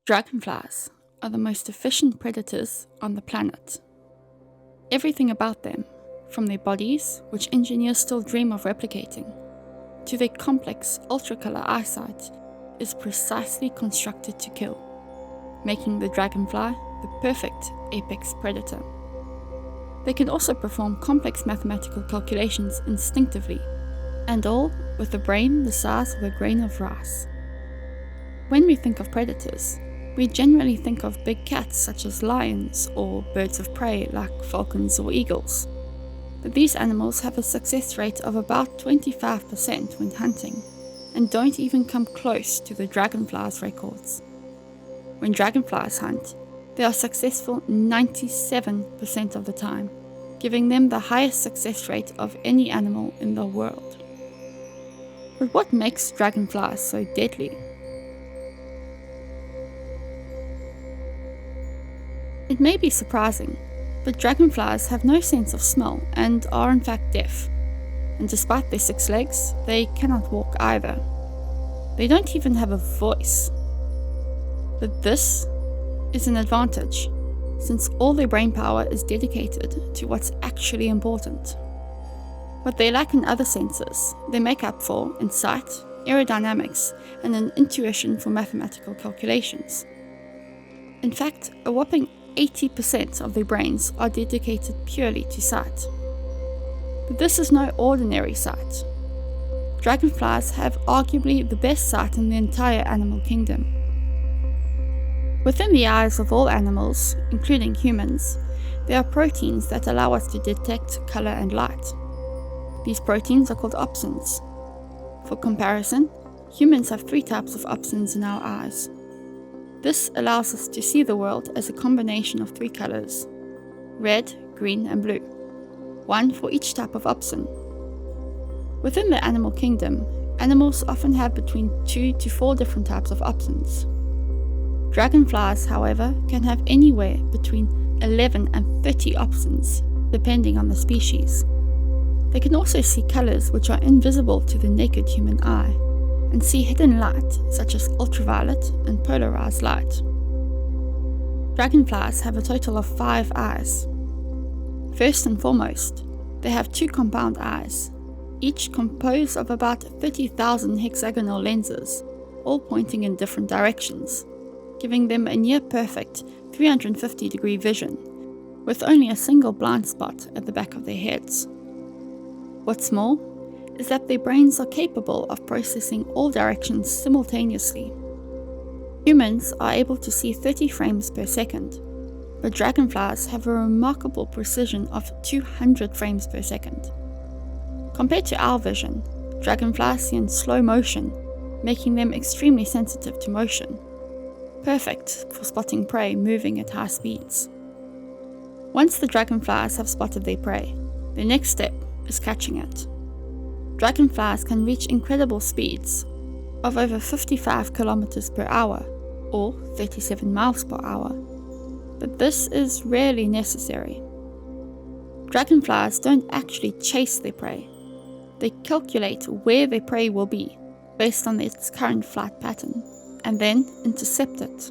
Dragonflies are the most efficient predators on the planet. Everything about them, from their bodies, which engineers still dream of replicating, to their complex ultracolor eyesight, is precisely constructed to kill, making the dragonfly the perfect apex predator. They can also perform complex mathematical calculations instinctively, and all with a brain the size of a grain of rice. When we think of predators, we generally think of big cats such as lions or birds of prey like falcons or eagles. But these animals have a success rate of about 25% when hunting, and don't even come close to the dragonflies' records. When dragonflies hunt, they are successful 97% of the time, giving them the highest success rate of any animal in the world. But what makes dragonflies so deadly? It may be surprising, but dragonflies have no sense of smell and are in fact deaf. And despite their 6 legs, they cannot walk either. They don't even have a voice. But this is an advantage, since all their brain power is dedicated to what's actually important. What they lack in other senses, they make up for in sight, aerodynamics, and an intuition for mathematical calculations. In fact, a whopping 80% of their brains are dedicated purely to sight. But this is no ordinary sight. Dragonflies have arguably the best sight in the entire animal kingdom. Within the eyes of all animals, including humans, there are proteins that allow us to detect color and light. These proteins are called opsins. For comparison, humans have 3 types of opsins in our eyes. This allows us to see the world as a combination of 3 colors: red, green, and blue, 1 for each type of opsin. Within the animal kingdom, animals often have between 2 to 4 different types of opsins. Dragonflies, however, can have anywhere between 11 and 30 opsins, depending on the species. They can also see colors which are invisible to the naked human eye, and see hidden light such as ultraviolet and polarized light. Dragonflies have a total of 5 eyes. First and foremost, they have 2 compound eyes, each composed of about 30,000 hexagonal lenses, all pointing in different directions, giving them a near-perfect 350-degree vision, with only a single blind spot at the back of their heads. What's more, is that their brains are capable of processing all directions simultaneously. Humans are able to see 30 frames per second, but dragonflies have a remarkable precision of 200 frames per second. Compared to our vision, dragonflies see in slow motion, making them extremely sensitive to motion, perfect for spotting prey moving at high speeds. Once the dragonflies have spotted their prey, the next step is catching it. Dragonflies can reach incredible speeds of over 55 kilometers per hour, or 37 miles per hour, but this is rarely necessary. Dragonflies don't actually chase their prey. They calculate where their prey will be based on its current flight pattern, and then intercept it.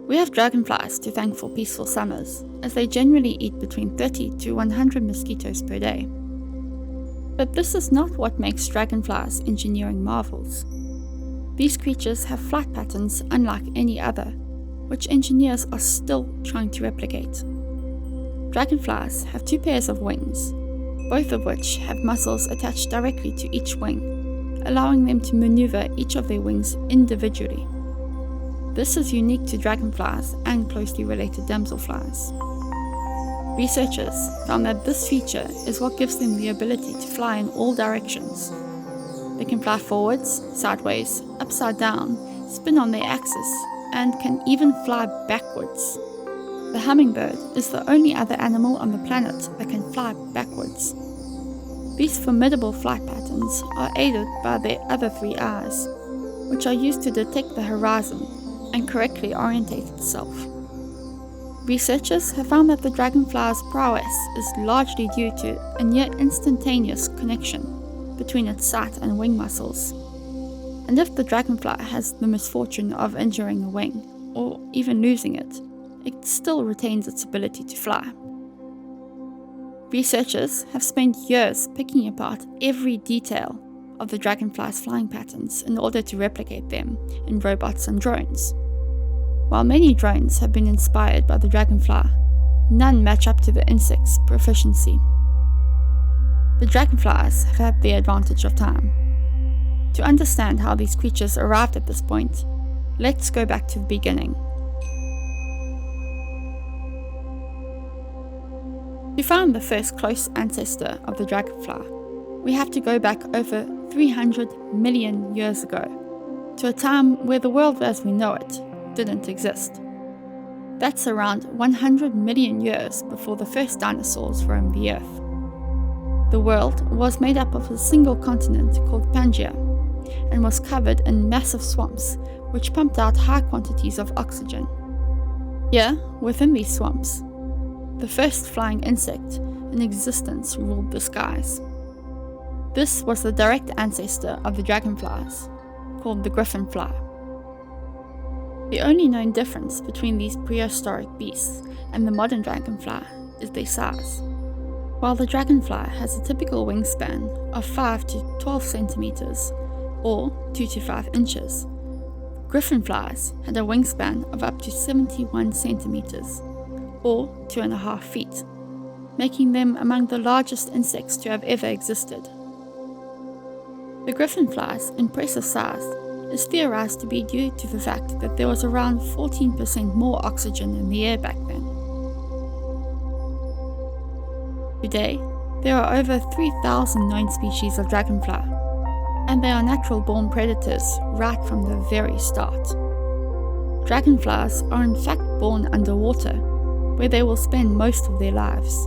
We have dragonflies to thank for peaceful summers, as they generally eat between 30 to 100 mosquitoes per day. But this is not what makes dragonflies engineering marvels. These creatures have flight patterns unlike any other, which engineers are still trying to replicate. Dragonflies have 2 pairs of wings, both of which have muscles attached directly to each wing, allowing them to maneuver each of their wings individually. This is unique to dragonflies and closely related damselflies. Researchers found that this feature is what gives them the ability to fly in all directions. They can fly forwards, sideways, upside down, spin on their axis, and can even fly backwards. The hummingbird is the only other animal on the planet that can fly backwards. These formidable flight patterns are aided by their other 3 eyes, which are used to detect the horizon and correctly orientate itself. Researchers have found that the dragonfly's prowess is largely due to a near instantaneous connection between its sight and wing muscles. And if the dragonfly has the misfortune of injuring a wing, or even losing it, it still retains its ability to fly. Researchers have spent years picking apart every detail of the dragonfly's flying patterns in order to replicate them in robots and drones. While many drones have been inspired by the dragonfly, none match up to the insect's proficiency. The dragonflies have had the advantage of time. To understand how these creatures arrived at this point, let's go back to the beginning. To find the first close ancestor of the dragonfly, we have to go back over 300 million years ago, to a time where the world as we know it didn't exist. That's around 100 million years before the first dinosaurs roamed the Earth. The world was made up of a single continent called Pangaea, and was covered in massive swamps which pumped out high quantities of oxygen. Here, within these swamps, the first flying insect in existence ruled the skies. This was the direct ancestor of the dragonflies, called the griffinfly. The only known difference between these prehistoric beasts and the modern dragonfly is their size. While the dragonfly has a typical wingspan of 5 to 12 centimeters, or 2 to 5 inches, griffinflies had a wingspan of up to 71 centimeters, or 2.5 feet, making them among the largest insects to have ever existed. The griffinfly's impressive size is theorized to be due to the fact that there was around 14% more oxygen in the air back then. Today, there are over 3,000 known species of dragonfly, and they are natural-born predators right from the very start. Dragonflies are in fact born underwater, where they will spend most of their lives.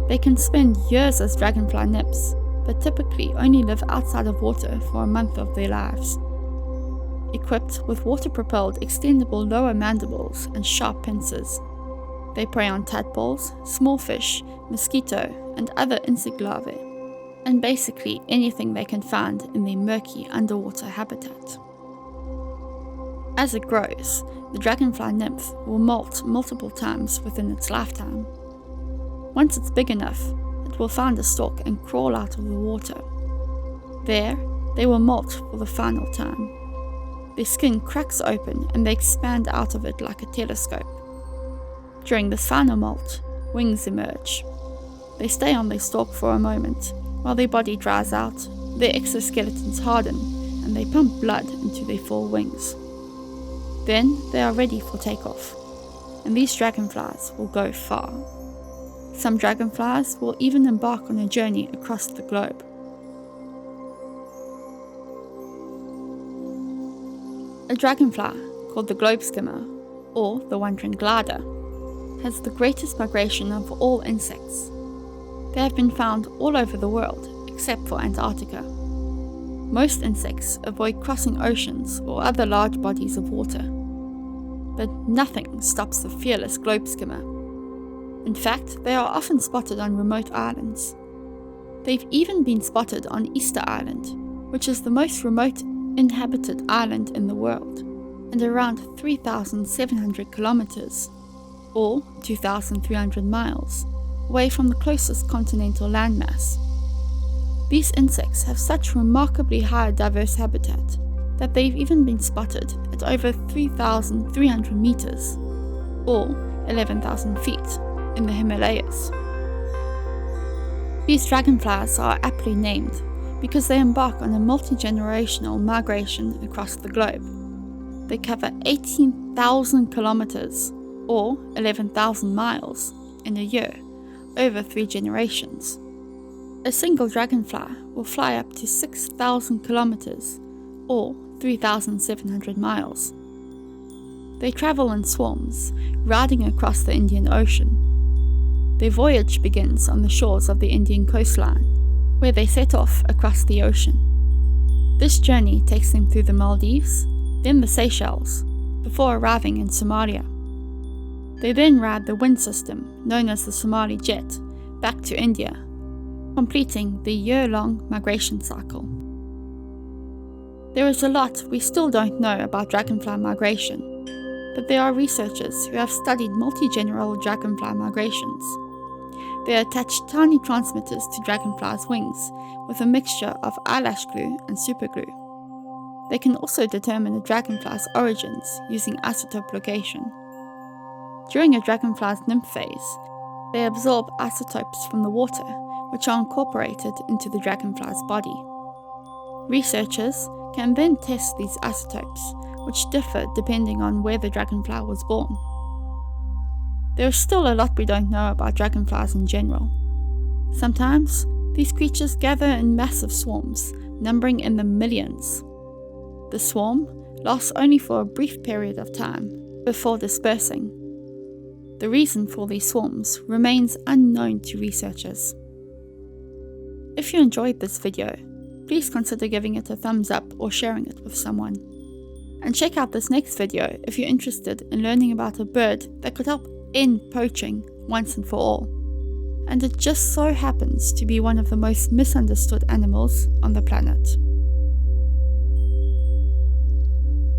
They can spend years as dragonfly nymphs, but typically only live outside of water for a month of their lives. Equipped with water-propelled extendable lower mandibles and sharp pincers, they prey on tadpoles, small fish, mosquito, and other insect larvae, and basically anything they can find in their murky underwater habitat. As it grows, the dragonfly nymph will molt multiple times within its lifetime. Once it's big enough, it will find a stalk and crawl out of the water. There, they will molt for the final time. Their skin cracks open and they expand out of it like a telescope. During this final molt, wings emerge. They stay on their stalk for a moment, while their body dries out, their exoskeletons harden, and they pump blood into their four wings. Then they are ready for takeoff, and these dragonflies will go far. Some dragonflies will even embark on a journey across the globe. A dragonfly, called the globe skimmer, or the wandering glider, has the greatest migration of all insects. They have been found all over the world, except for Antarctica. Most insects avoid crossing oceans or other large bodies of water. But nothing stops the fearless globe skimmer. In fact, they are often spotted on remote islands. They've even been spotted on Easter Island, which is the most remote inhabited island in the world, and around 3,700 kilometers, or 2,300 miles, away from the closest continental landmass. These insects have such remarkably high diverse habitat that they've even been spotted at over 3,300 meters, or 11,000 feet, in the Himalayas. These dragonflies are aptly named because they embark on a multi-generational migration across the globe. They cover 18,000 kilometers, or 11,000 miles, in a year, over 3 generations. A single dragonfly will fly up to 6,000 kilometers, or 3,700 miles. They travel in swarms, riding across the Indian Ocean. Their voyage begins on the shores of the Indian coastline, where they set off across the ocean. This journey takes them through the Maldives, then the Seychelles, before arriving in Somalia. They then ride the wind system, known as the Somali jet, back to India, completing the year-long migration cycle. There is a lot we still don't know about dragonfly migration, but there are researchers who have studied multi-general dragonfly migrations. They attach tiny transmitters to dragonflies' wings with a mixture of eyelash glue and superglue. They can also determine a dragonfly's origins using isotope location. During a dragonfly's nymph phase, they absorb isotopes from the water, which are incorporated into the dragonfly's body. Researchers can then test these isotopes, which differ depending on where the dragonfly was born. There is still a lot we don't know about dragonflies in general. Sometimes, these creatures gather in massive swarms, numbering in the millions. The swarm lasts only for a brief period of time before dispersing. The reason for these swarms remains unknown to researchers. If you enjoyed this video, please consider giving it a thumbs up or sharing it with someone. And check out this next video if you're interested in learning about a bird that could help end poaching once and for all. And it just so happens to be one of the most misunderstood animals on the planet.